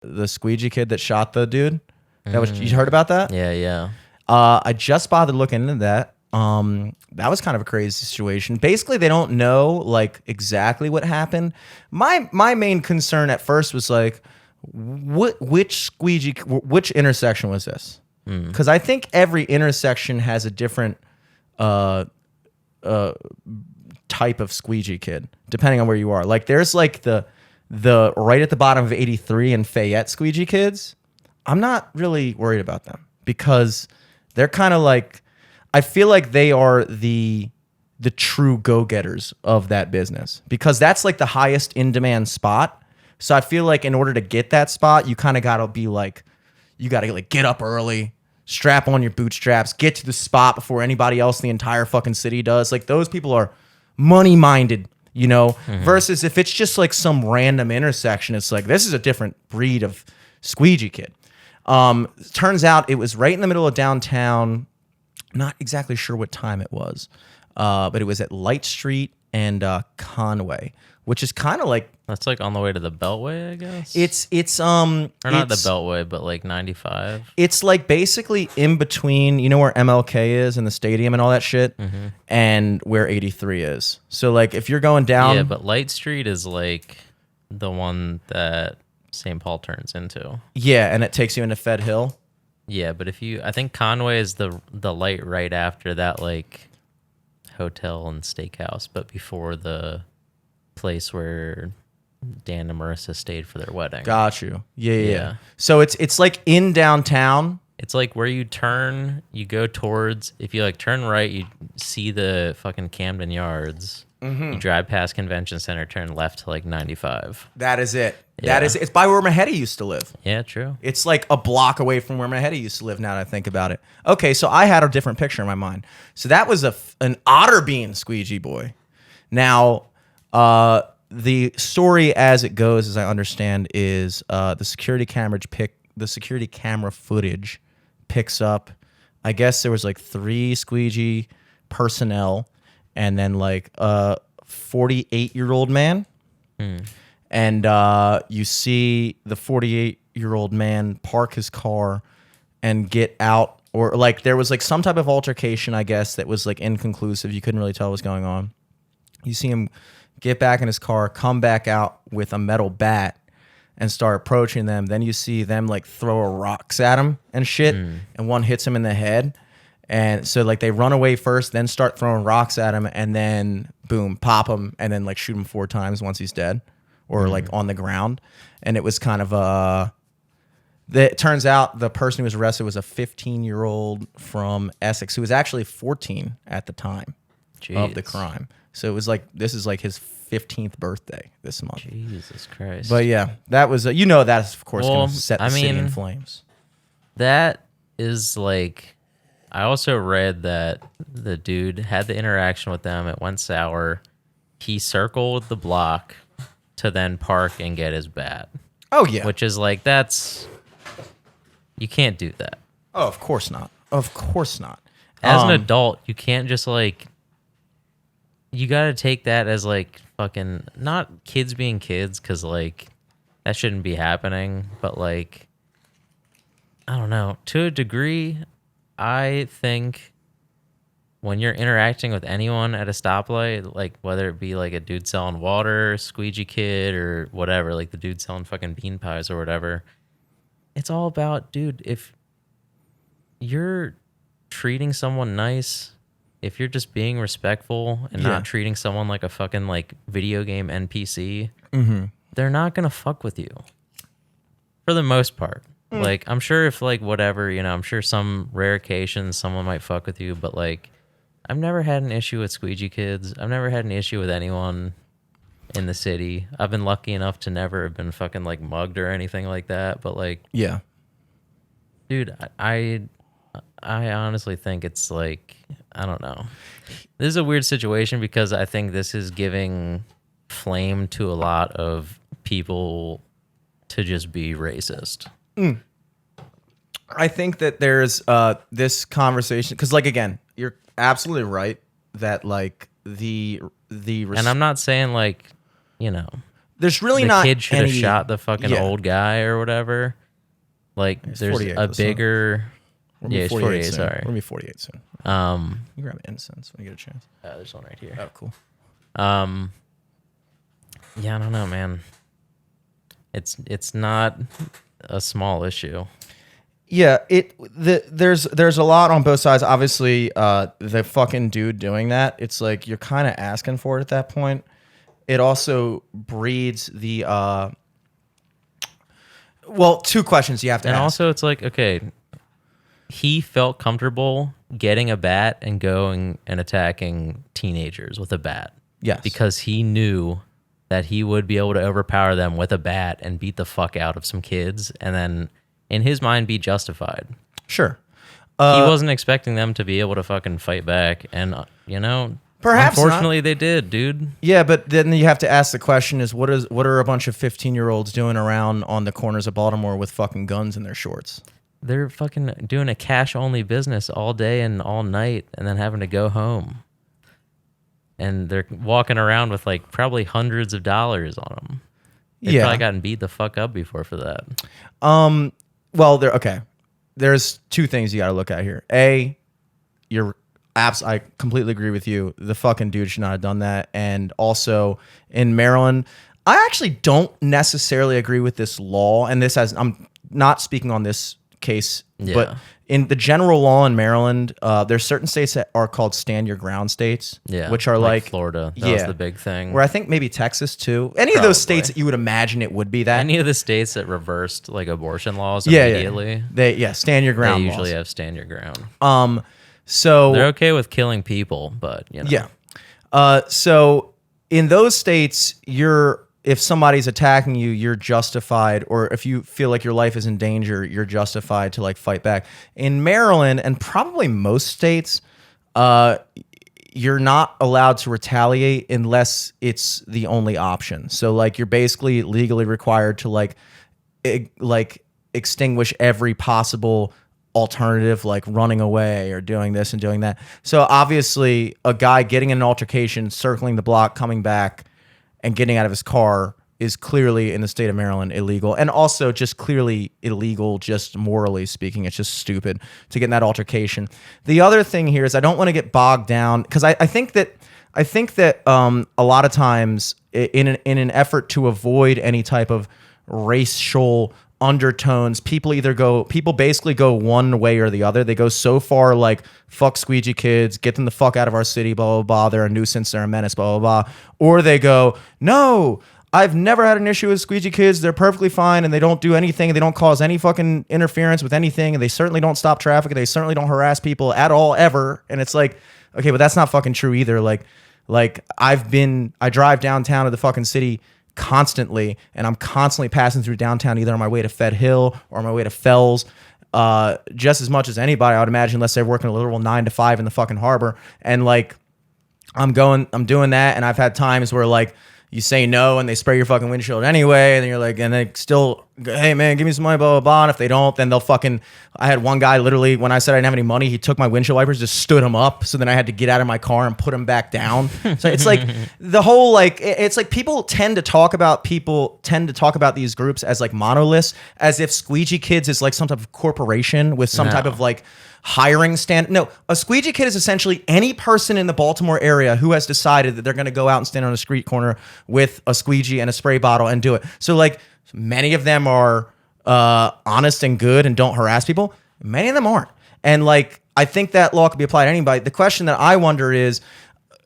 the Squeegee kid that shot the dude. You heard about that? Yeah. I just bothered looking into that. That was kind of a crazy situation. Basically, they don't know like exactly what happened. My main concern at first was like, which intersection was this? Because I think every intersection has a different type of Squeegee kid, depending on where you are. Like there's like the right at the bottom of 83 and Fayette Squeegee kids. I'm not really worried about them because they're kind of like, I feel like they are the true go-getters of that business because that's like the highest in demand spot. So I feel like in order to get that spot, you kind of got to be like, you got to like get up early, strap on your bootstraps, get to the spot before anybody else in the entire fucking city does. Like those people are money minded, you know, versus if it's just like some random intersection, it's like, this is a different breed of Squeegee kid. Turns out it was right in the middle of downtown. Not exactly sure what time it was, but it was at Light Street and Conway, which is kind of like, that's like on the way to the Beltway, I guess. Or not the Beltway, but like 95. It's like basically in between, you know where MLK is and the stadium and all that shit, and where 83 is. So like if you're going down, yeah, but Light Street is like the one that St. Paul turns into. Yeah, and it takes you into Fed Hill. Yeah, but I think Conway is the light right after that, like hotel and steakhouse, but before the place where Dan and Marissa stayed for their wedding. Got you. Yeah. So it's like in downtown. It's like where you turn, you go towards, if you like turn right, you see the fucking Camden Yards. You drive past Convention Center, turn left to like 95. That is it. Yeah. It's by where Mahedi used to live. Yeah, true. It's like a block away from where Mahedi used to live now that I think about it. Okay, so I had a different picture in my mind. So that was an Otterbein Squeegee boy. Now, the story as it goes, as I understand, is the security camera footage picks up, I guess there was like 3 Squeegee personnel and then like a 48-year-old man. And you see the 48-year-old man park his car and get out, or like there was like some type of altercation, I guess, that was like inconclusive. You couldn't really tell what was going on. You see him get back in his car, come back out with a metal bat and start approaching them. Then you see them like throw rocks at him and shit, and one hits him in the head. And so like they run away first, then start throwing rocks at him, and then boom, pop him, and then like shoot him 4 times once he's dead or like on the ground. And it was kind of it turns out the person who was arrested was a 15-year-old from Essex who was actually 14 at the time of the crime. So it was like, this is like his 15th birthday this month. Jesus Christ. But yeah, that was, that's of course going to set the city in flames. That is like, I also read that the dude had the interaction with them. It went sour. He circled the block to then park and get his bat. Oh, yeah. Which is like, you can't do that. Oh, of course not. Of course not. As an adult, you can't just like, you got to take that as like fucking, not kids being kids, because like, that shouldn't be happening. But like, I don't know. To a degree, I think when you're interacting with anyone at a stoplight, like whether it be like a dude selling water, Squeegee kid, or whatever, like the dude selling fucking bean pies or whatever, it's all about, dude, if you're treating someone nice, if you're just being respectful and not treating someone like a fucking like video game NPC, they're not going to fuck with you for the most part. Like, I'm sure if like whatever, I'm sure some rare occasions someone might fuck with you, but like, I've never had an issue with Squeegee kids. I've never had an issue with anyone in the city. I've been lucky enough to never have been fucking like mugged or anything like that. But like, yeah, dude, I honestly think it's like, I don't know. This is a weird situation because I think this is giving flame to a lot of people to just be racist. I think that there's this conversation because, like, again, you're absolutely right that like the and I'm not saying like, there's really the not kid should have any- shot the fucking Yeah. old guy or whatever. Like, He's there's 48, a though, so- bigger. We're gonna Yeah, be it's 48 48. soon. Sorry. We're gonna be 48 soon. You grab an incense when you get a chance. There's one right here. Oh, cool. Yeah, I don't know, man. It's not a small issue. Yeah, there's a lot on both sides. Obviously, the fucking dude doing that, it's like you're kind of asking for it at that point. It also breeds the well, two questions you have to And ask. also, it's like, okay, he felt comfortable getting a bat and going and attacking teenagers with a bat. Yes. Because he knew that he would be able to overpower them with a bat and beat the fuck out of some kids and then, in his mind, be justified. Sure. He wasn't expecting them to be able to fucking fight back. And, Perhaps not. unfortunately, they did, dude. Yeah, but then you have to ask the question is what are a bunch of 15-year-olds doing around on the corners of Baltimore with fucking guns in their shorts? They're fucking doing a cash-only business all day and all night and then having to go home. And they're walking around with, like, probably hundreds of dollars on them. They've probably gotten beat the fuck up before for that. Well, there's two things you got to look at here. A, I completely agree with you. The fucking dude should not have done that. And also in Maryland, I actually don't necessarily agree with this law. And I'm not speaking on this case, but in the general law in Maryland, there's certain states that are called stand your ground states, which are like Florida. That was the big thing. Where I think maybe Texas too. Any of those states that you would imagine it would be that. Any of the states that reversed like abortion laws immediately. They stand your ground. They usually laws. have stand your ground. So they're okay with killing people, but Yeah. So in those states, if somebody's attacking you, you're justified, or if you feel like your life is in danger, you're justified to like fight back. In Maryland and probably most states, you're not allowed to retaliate unless it's the only option. So like you're basically legally required to like extinguish every possible alternative, like running away or doing this and doing that. So obviously a guy getting in an altercation, circling the block, coming back and getting out of his car is clearly in the state of Maryland illegal, and also just clearly illegal, just morally speaking. It's just stupid to get in that altercation. The other thing here is I don't want to get bogged down because I think that a lot of times in an effort to avoid any type of racial undertones, people basically go one way or the other. They go so far like fuck squeegee kids, get them the fuck out of our city, blah blah blah, they're a nuisance, they're a menace, blah blah blah. Or they go, no, I've never had an issue with squeegee kids, they're perfectly fine and they don't do anything, they don't cause any fucking interference with anything, and they certainly don't stop traffic, and they certainly don't harass people at all ever. And it's like, okay, but that's not fucking true either. Like I drive downtown to the fucking city constantly, and I'm constantly passing through downtown either on my way to Fed Hill or on my way to Fells, just as much as anybody, I would imagine, unless they're working a literal 9 to 5 in the fucking harbor. And like I'm doing that, and I've had times where like you say no and they spray your fucking windshield anyway, and then you're like, and they still, hey man, give me some money, blah blah blah. And if they don't, then they'll fucking. I had one guy literally, when I said I didn't have any money, he took my windshield wipers, just stood them up, so then I had to get out of my car and put them back down. So it's like the whole like, it's like people tend to talk about these groups as like monoliths, as if Squeegee Kids is like some type of corporation with some type of like hiring stand. No, a squeegee kid is essentially any person in the Baltimore area who has decided that they're going to go out and stand on a street corner with a squeegee and a spray bottle and do it. So like many of them are honest and good and don't harass people. Many of them aren't. And like, I think that law could be applied to anybody. The question that I wonder is,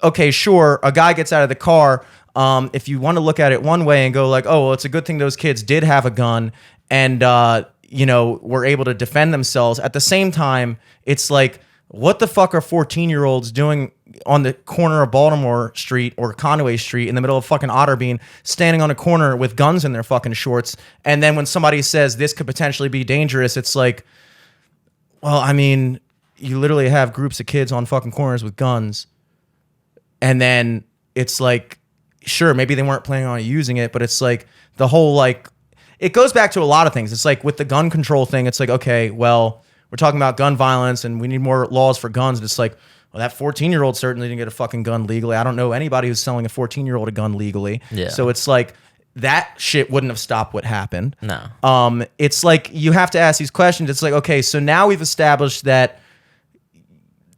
okay, sure, a guy gets out of the car. If you want to look at it one way and go like, oh, well, it's a good thing those kids did have a gun and, were able to defend themselves. At the same time, it's like, what the fuck are 14-year-olds doing on the corner of Baltimore Street or Conway Street in the middle of fucking Otterbein, standing on a corner with guns in their fucking shorts? And then when somebody says this could potentially be dangerous, it's like, well, I mean, you literally have groups of kids on fucking corners with guns. And then it's like, sure, maybe they weren't planning on using it, but it's like the whole like, it goes back to a lot of things. It's like with the gun control thing, it's like, okay, well, we're talking about gun violence and we need more laws for guns. And it's like, well, that 14-year-old certainly didn't get a fucking gun legally. I don't know anybody who's selling a 14-year-old a gun legally. Yeah. So it's like, that shit wouldn't have stopped what happened. No. It's like you have to ask these questions. It's like, okay, so now we've established that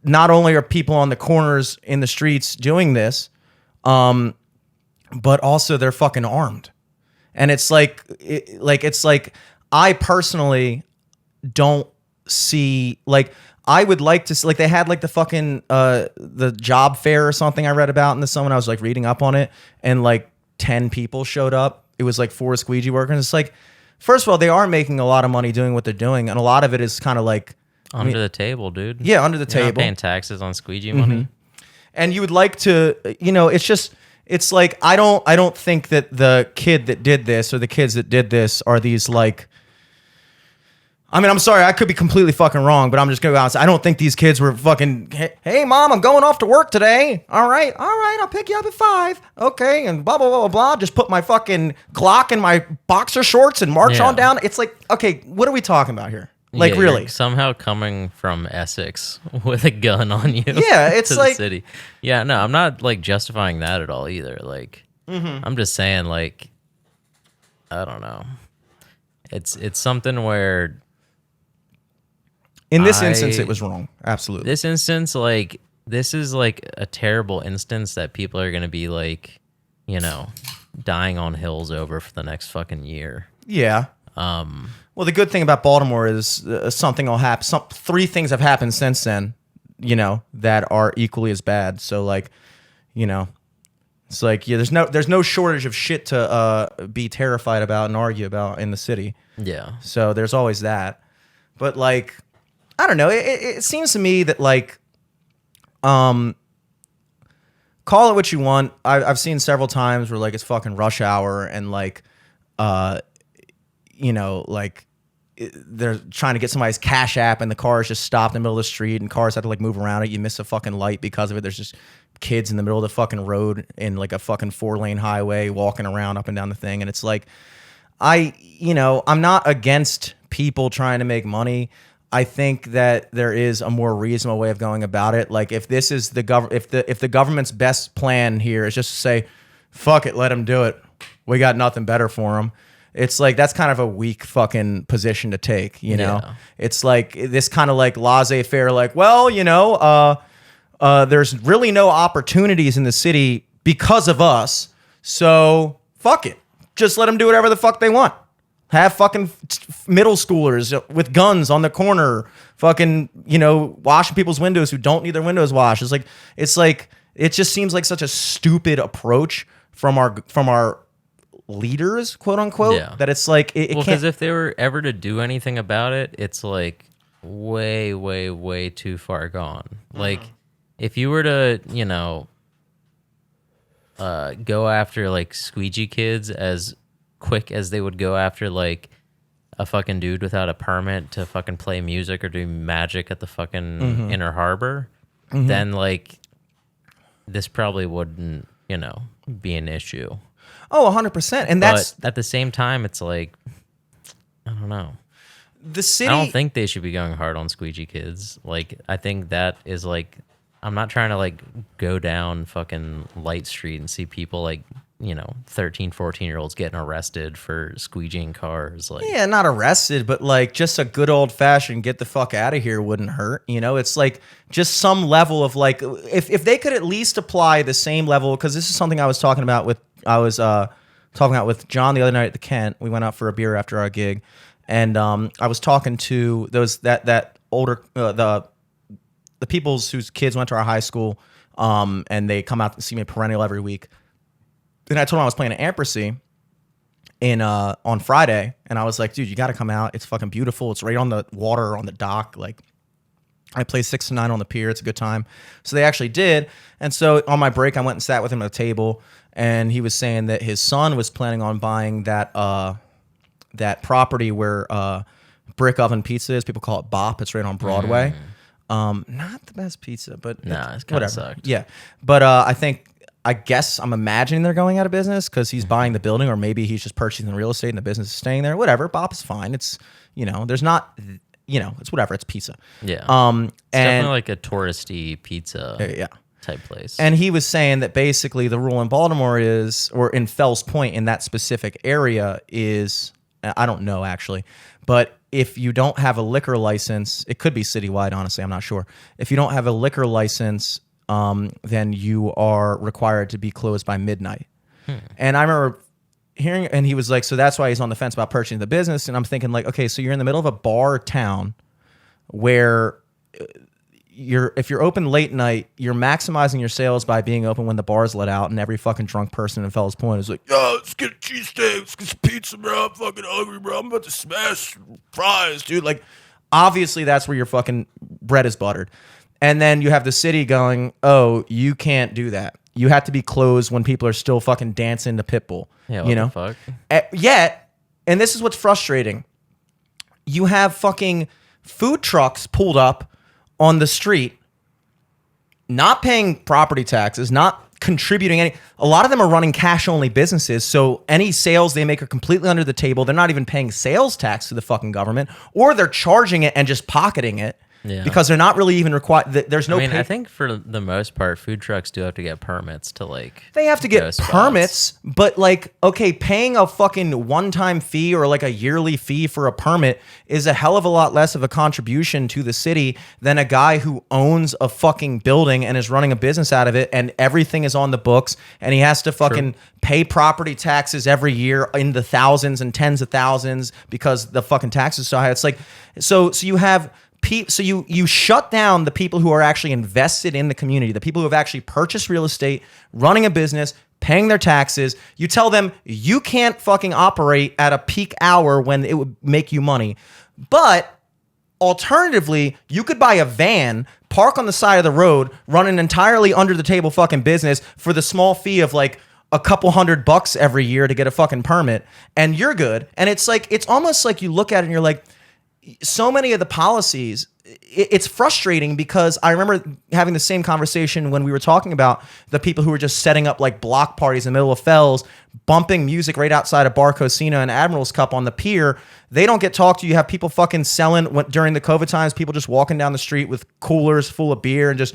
not only are people on the corners in the streets doing this, but also they're fucking armed. And it's like, I personally don't see, like, I would like to see, like, they had like the fucking the job fair or something I read about in the summer when I was like reading up on it, and like 10 people showed up. It was like 4 squeegee workers. It's like, first of all, they are making a lot of money doing what they're doing, and a lot of it is kind of like Under the table, dude. Yeah, under the You're not table. paying taxes on squeegee money. And you would like to, it's like I don't think that the kid that did this or the kids that did this are these like, I mean, I'm sorry, I could be completely fucking wrong, but I'm just gonna go out and say I don't think these kids were fucking, hey mom, I'm going off to work today. All right, I'll pick you up at 5. Okay, and blah blah blah blah blah. Just put my fucking Glock in my boxer shorts and march on down. It's like, okay, what are we talking about here? Like, Yeah, really? you're somehow coming from Essex with a gun on you. Yeah, it's to like the city. Yeah, no, I'm not like justifying that at all either. Like, I'm just saying, like, I don't know. It's something where in this instance it was wrong. Absolutely. This instance, like, this is like a terrible instance that people are gonna be like, dying on hills over for the next fucking year. Yeah. Well, the good thing about Baltimore is something will happen. 3 things have happened since then, that are equally as bad. So, like, it's like, yeah, there's no shortage of shit to be terrified about and argue about in the city. Yeah. So there's always that. But, like, I don't know. It seems to me that, like, call it what you want. I've seen several times where, like, it's fucking rush hour and, like, like they're trying to get somebody's Cash App and the car is just stopped in the middle of the street and cars have to like move around it. You miss a fucking light because of it. There's just kids in the middle of the fucking road in like a fucking 4-lane highway walking around up and down the thing. And it's like, I'm not against people trying to make money. I think that there is a more reasonable way of going about it. Like, if this is if the government's best plan here is just to say, fuck it, let them do it. We got nothing better for them. It's like, that's kind of a weak fucking position to take, Yeah. It's like this kind of like laissez-faire, like, well, there's really no opportunities in the city because of us, so fuck it. Just let them do whatever the fuck they want. Have fucking middle schoolers with guns on the corner, fucking, washing people's windows who don't need their windows washed. It's like it just seems like such a stupid approach from our leaders, quote unquote, that it's like it can't. Because if they were ever to do anything about it, it's like way, way, way too far gone. Like, if you were to, go after like squeegee kids as quick as they would go after like a fucking dude without a permit to fucking play music or do magic at the fucking Inner Harbor, then like this probably wouldn't, be an issue. Oh, 100%. And but at the same time, it's like, I don't know. The city. I don't think they should be going hard on squeegee kids. Like, I think that is like, I'm not trying to like go down fucking Light Street and see people like, 13, 14-year-olds getting arrested for squeegeeing cars. Like, yeah, not arrested, but like just a good old fashioned get the fuck out of here wouldn't hurt. It's like just some level of like, if they could at least apply the same level, because this is something I was talking about with John the other night at the Kent. We went out for a beer after our gig, and I was talking to those that older the peoples whose kids went to our high school, and they come out to see me perennial every week. And I told him I was playing at Ampersy on Friday, and I was like, dude, you got to come out. It's fucking beautiful. It's right on the water, on the dock. Like, I play 6 to 9 on the pier. It's a good time. So they actually did. And so on my break, I went and sat with him at a table, and he was saying that his son was planning on buying that property where Brick Oven Pizza is. People call it Bop. It's right on Broadway. Not the best pizza, but nah, it's kind of sucked. Yeah, but I guess I'm imagining they're going out of business because he's buying the building, or maybe he's just purchasing the real estate and the business is staying there. Whatever, Bop is fine. It's there's not it's whatever. It's pizza. Yeah, and it's definitely like a touristy pizza. Yeah. type place. And he was saying that basically the rule in Baltimore is, or in Fells Point in that specific area is, I don't know actually, but if you don't have a liquor license, it could be citywide, honestly, I'm not sure. If you don't have a liquor license, then you are required to be closed by midnight. And I remember hearing, and he was like, so that's why he's on the fence about purchasing the business. And I'm thinking like, okay, so you're in the middle of a bar town where if you're open late night, you're maximizing your sales by being open when the bar's let out, and every fucking drunk person in Fells Point is like, yo, let's get a cheesesteak, let's get some pizza, bro. I'm fucking hungry, bro. I'm about to smash fries, dude. Like, obviously that's where your fucking bread is buttered. And then you have the city going, oh, you can't do that. You have to be closed when people are still fucking dancing to Pitbull. Yeah, what you know? the fuck? Yet, and this is what's frustrating, you have fucking food trucks pulled up on the street, not paying property taxes, not contributing any. A lot of them are running cash only businesses, so any sales they make are completely under the table. They're not even paying sales tax to the fucking government, or they're charging it and just pocketing it. Yeah. Because they're not really even required. There's no. I think for the most part, food trucks do have to get permits to like. They have to get permits, but like, okay, paying a fucking one-time fee or like a yearly fee for a permit is a hell of a lot less of a contribution to the city than a guy who owns a fucking building and is running a business out of it, and everything is on the books, and he has to fucking pay property taxes every year in the thousands and tens of thousands because the fucking taxes are so high. It's like, so you have. So you shut down the people who are actually invested in the community, the people who have actually purchased real estate, running a business, paying their taxes. You tell them you can't fucking operate at a peak hour when it would make you money. But alternatively, you could buy a van, park on the side of the road, run an entirely under the table fucking business for the small fee of like a couple $100 every year to get a fucking permit, and you're good. And it's like, it's almost like you look at it and you're like, so many of the policies, it's frustrating because I remember having the same conversation when we were talking about the people who were just setting up like block parties in the middle of Fells, bumping music right outside of Bar Cosina and Admiral's Cup on the pier. They don't get talked to. You have people fucking selling during the COVID times, people just walking down the street with coolers full of beer and just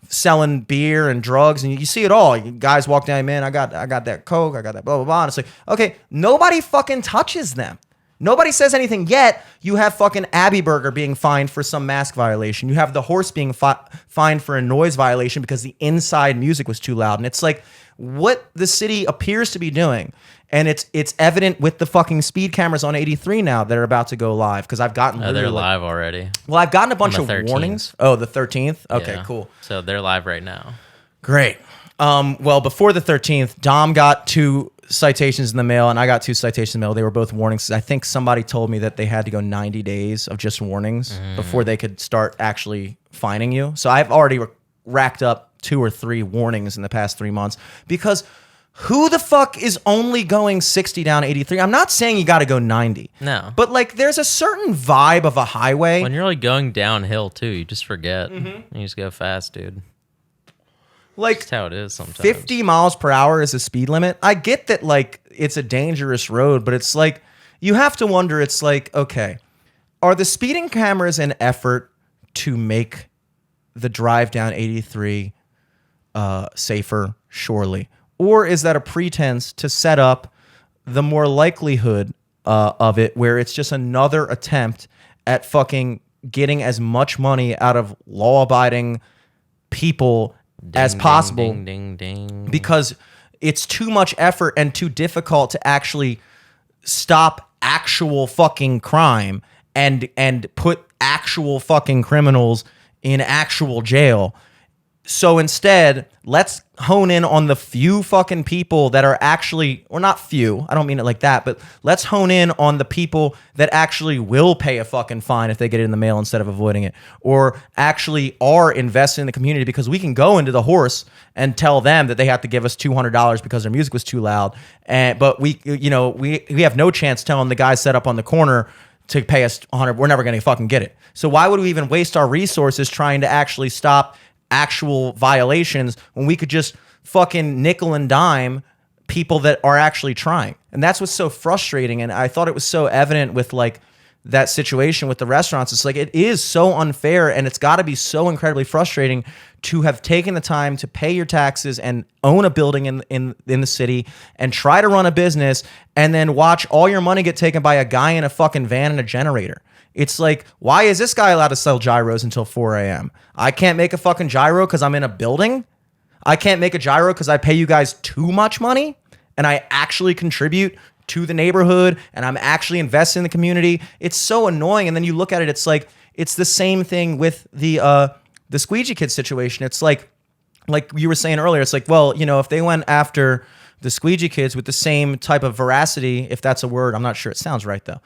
selling beer and drugs, and you see it all. Guys walk down, man, I got that Coke, I got that blah, blah, blah. And it's like, okay, nobody fucking touches them. Nobody says anything yet. You have fucking Abbey Burger being fined for some mask violation. You have the Horse being fined for a noise violation because the inside music was too loud. And it's like what the city appears to be doing. And it's evident with the fucking speed cameras on 83 now that are about to go live. Because I've gotten... Oh, they're live already. Well, I've gotten a bunch of 13th. warnings. Oh, the 13th? Okay, Yeah. cool. So they're live right now. Great. Well, before the 13th, Dom got 2 citations in the mail, and I got 2 citations in the mail. They were both warnings. I think somebody told me that they had to go 90 days of just warnings before they could start actually fining you. So I've already racked up 2 or 3 warnings in the past 3 months because who the fuck is only going 60 down 83? I'm not saying you got to go 90. No. But like there's a certain vibe of a highway. When you're like going downhill too, you just forget. You just go fast, dude. Like That's how it is sometimes. 50 miles per hour is a speed limit. I get that like it's a dangerous road, but it's like you have to wonder, it's like, okay, are the speeding cameras an effort to make the drive down 83 safer? Surely. Or is that a pretense to set up the more likelihood of it where it's just another attempt at fucking getting as much money out of law-abiding people as possible, ding, ding, ding. because it's too much effort and too difficult to actually stop actual fucking crime and put actual fucking criminals in actual jail. So instead, let's hone in on the few fucking people that are actually, or not few, I don't mean it like that, but let's hone in on the people that actually will pay a fucking fine if they get it in the mail instead of avoiding it, or actually are invested in the community, because we can go into the Horse and tell them that they have to give us $200 because their music was too loud. But we have no chance telling the guy set up on the corner to pay us $100. We're never going to fucking get it. So why would we even waste our resources trying to actually stop actual violations when we could just fucking nickel and dime people that are actually trying? And that's what's so frustrating. And I thought it was so evident with like that situation with the restaurants. It's like, it is so unfair, and it's got to be so incredibly frustrating to have taken the time to pay your taxes and own a building in the city and try to run a business, and then watch all your money get taken by a guy in a fucking van and a generator. It's like, why is this guy allowed to sell gyros until 4 a.m.? I can't make a fucking gyro because I'm in a building? I can't make a gyro because I pay you guys too much money and I actually contribute to the neighborhood and I'm actually investing in the community. It's so annoying. And then you look at it, it's like, it's the same thing with the Squeegee kid situation. It's like you were saying earlier, it's like, well, you know, if they went after the Squeegee kids with the same type of veracity, if that's a word, I'm not sure, it sounds right though,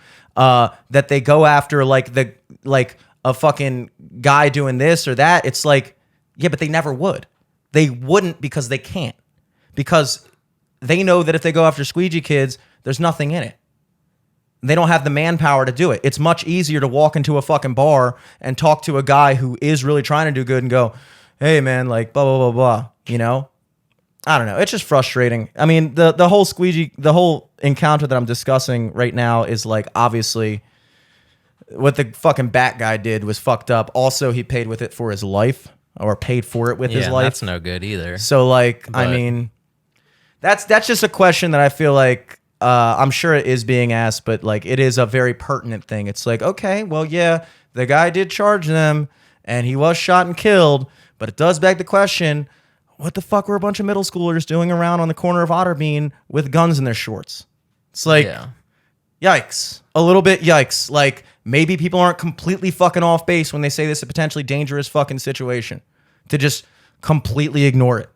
that they go after like a fucking guy doing this or that, it's like, yeah, but they never would. They wouldn't, because they can't. Because they know that if they go after Squeegee kids, there's nothing in it. They don't have the manpower to do it. It's much easier to walk into a fucking bar and talk to a guy who is really trying to do good and go, hey man, like blah, blah, blah, blah, you know? I don't know. It's just frustrating. I mean, the whole Squeegee, the whole encounter that I'm discussing right now is like, obviously what the fucking bat guy did was fucked up. Also, he paid with it for his life, or paid for it with his life. That's no good either. So like, I mean, that's just a question that I feel like, I'm sure it is being asked, but like, it is a very pertinent thing. It's like, okay, well, yeah, the guy did charge them and he was shot and killed, but it does beg the question, what the fuck were a bunch of middle schoolers doing around on the corner of Otterbein with guns in their shorts? It's like, yikes. A little bit yikes. Like, maybe people aren't completely fucking off base when they say this is a potentially dangerous fucking situation, to just completely ignore it.